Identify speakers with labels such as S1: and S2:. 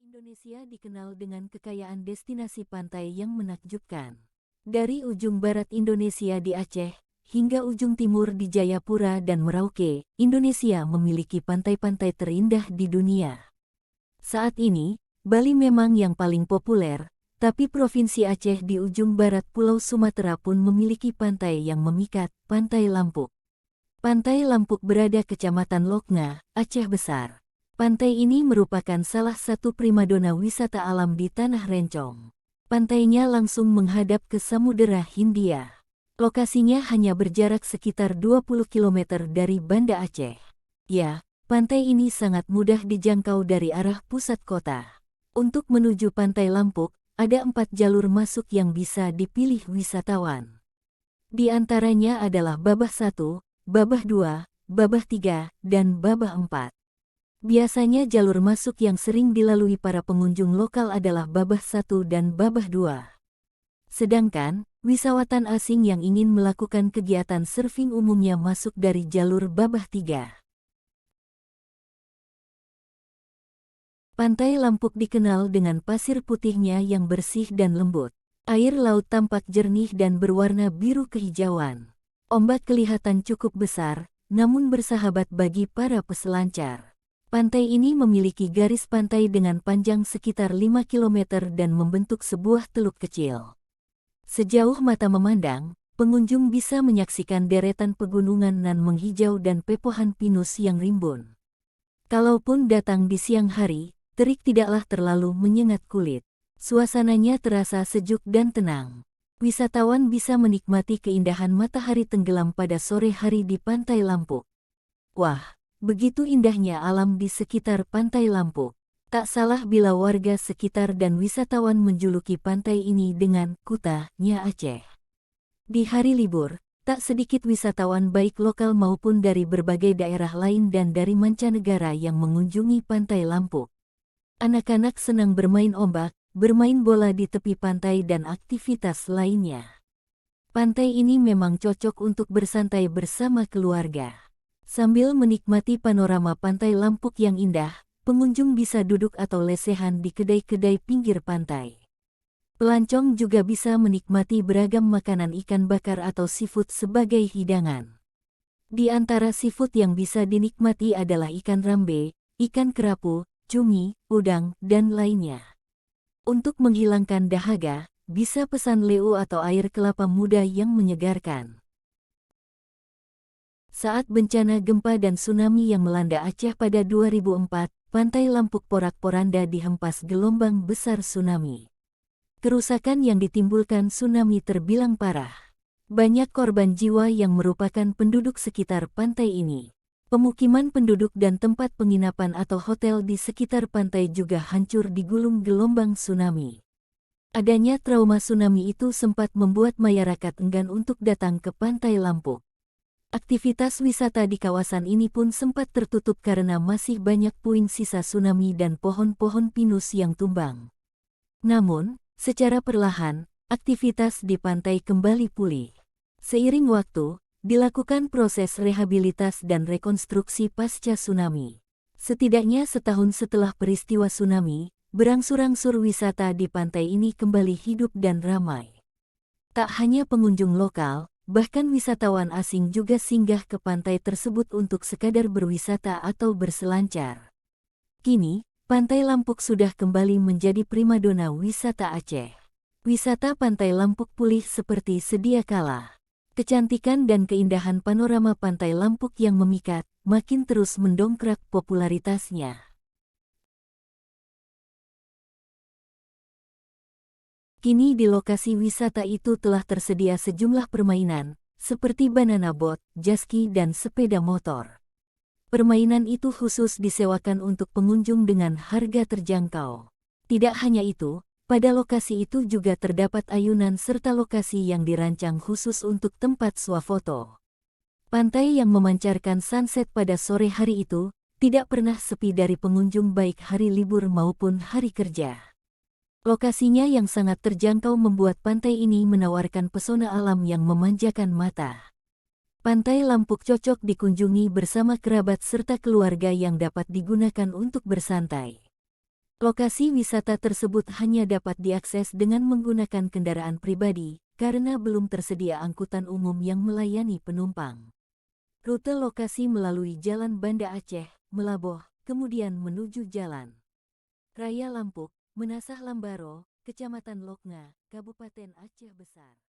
S1: Indonesia dikenal dengan kekayaan destinasi pantai yang menakjubkan. Dari ujung barat Indonesia di Aceh, hingga ujung timur di Jayapura dan Merauke, Indonesia memiliki pantai-pantai terindah di dunia. Saat ini, Bali memang yang paling populer, tapi Provinsi Aceh di ujung barat Pulau Sumatera pun memiliki pantai yang memikat, Pantai Lampuk. Pantai Lampuk berada Kecamatan Loknga, Aceh Besar. Pantai ini merupakan salah satu primadona wisata alam di Tanah Rencong. Pantainya langsung menghadap ke Samudera Hindia. Lokasinya hanya berjarak sekitar 20 km dari Banda Aceh. Ya, pantai ini sangat mudah dijangkau dari arah pusat kota. Untuk menuju Pantai Lampuk, ada 4 jalur masuk yang bisa dipilih wisatawan. Di antaranya adalah Babah 1, Babah 2, Babah 3, dan Babah 4. Biasanya jalur masuk yang sering dilalui para pengunjung lokal adalah Babah 1 dan Babah 2. Sedangkan, wisatawan asing yang ingin melakukan kegiatan surfing umumnya masuk dari jalur Babah 3. Pantai Lampuk dikenal dengan pasir putihnya yang bersih dan lembut. Air laut tampak jernih dan berwarna biru kehijauan. Ombak kelihatan cukup besar, namun bersahabat bagi para peselancar. Pantai ini memiliki garis pantai dengan panjang sekitar 5 km dan membentuk sebuah teluk kecil. Sejauh mata memandang, pengunjung bisa menyaksikan deretan pegunungan nan menghijau dan pepohonan pinus yang rimbun. Kalaupun datang di siang hari, terik tidaklah terlalu menyengat kulit. Suasananya terasa sejuk dan tenang. Wisatawan bisa menikmati keindahan matahari tenggelam pada sore hari di Pantai Lampuk. Wah! Begitu indahnya alam di sekitar Pantai Lampuk. Tak salah bila warga sekitar dan wisatawan menjuluki pantai ini dengan Kutanya Aceh. Di hari libur, tak sedikit wisatawan baik lokal maupun dari berbagai daerah lain dan dari mancanegara yang mengunjungi Pantai Lampuk. Anak-anak senang bermain ombak, bermain bola di tepi pantai dan aktivitas lainnya. Pantai ini memang cocok untuk bersantai bersama keluarga. Sambil menikmati panorama Pantai Lampuk yang indah, pengunjung bisa duduk atau lesehan di kedai-kedai pinggir pantai. Pelancong juga bisa menikmati beragam makanan ikan bakar atau seafood sebagai hidangan. Di antara seafood yang bisa dinikmati adalah ikan rambe, ikan kerapu, cumi, udang, dan lainnya. Untuk menghilangkan dahaga, bisa pesan leu atau air kelapa muda yang menyegarkan. Saat bencana gempa dan tsunami yang melanda Aceh pada 2004, Pantai Lampuk porak-poranda dihempas gelombang besar tsunami. Kerusakan yang ditimbulkan tsunami terbilang parah. Banyak korban jiwa yang merupakan penduduk sekitar pantai ini. Pemukiman penduduk dan tempat penginapan atau hotel di sekitar pantai juga hancur digulung gelombang tsunami. Adanya trauma tsunami itu sempat membuat masyarakat enggan untuk datang ke Pantai Lampuk. Aktivitas wisata di kawasan ini pun sempat tertutup karena masih banyak puing sisa tsunami dan pohon-pohon pinus yang tumbang. Namun, secara perlahan, aktivitas di pantai kembali pulih. Seiring waktu, dilakukan proses rehabilitas dan rekonstruksi pasca tsunami. Setidaknya setahun setelah peristiwa tsunami, berangsur-angsur wisata di pantai ini kembali hidup dan ramai. Tak hanya pengunjung lokal, bahkan wisatawan asing juga singgah ke pantai tersebut untuk sekadar berwisata atau berselancar. Kini, Pantai Lampuk sudah kembali menjadi primadona wisata Aceh. Wisata Pantai Lampuk pulih seperti sedia kala. Kecantikan dan keindahan panorama Pantai Lampuk yang memikat, makin terus mendongkrak popularitasnya. Kini di lokasi wisata itu telah tersedia sejumlah permainan, seperti banana boat, jetski dan sepeda motor. Permainan itu khusus disewakan untuk pengunjung dengan harga terjangkau. Tidak hanya itu, pada lokasi itu juga terdapat ayunan serta lokasi yang dirancang khusus untuk tempat swafoto. Pantai yang memancarkan sunset pada sore hari itu, tidak pernah sepi dari pengunjung baik hari libur maupun hari kerja. Lokasinya yang sangat terjangkau membuat pantai ini menawarkan pesona alam yang memanjakan mata. Pantai Lampuk cocok dikunjungi bersama kerabat serta keluarga yang dapat digunakan untuk bersantai. Lokasi wisata tersebut hanya dapat diakses dengan menggunakan kendaraan pribadi, karena belum tersedia angkutan umum yang melayani penumpang. Rute lokasi melalui Jalan Banda Aceh, Melaboh, kemudian menuju Jalan Raya Lampuk, Menasah Lambaro, Kecamatan Loknga, Kabupaten Aceh Besar.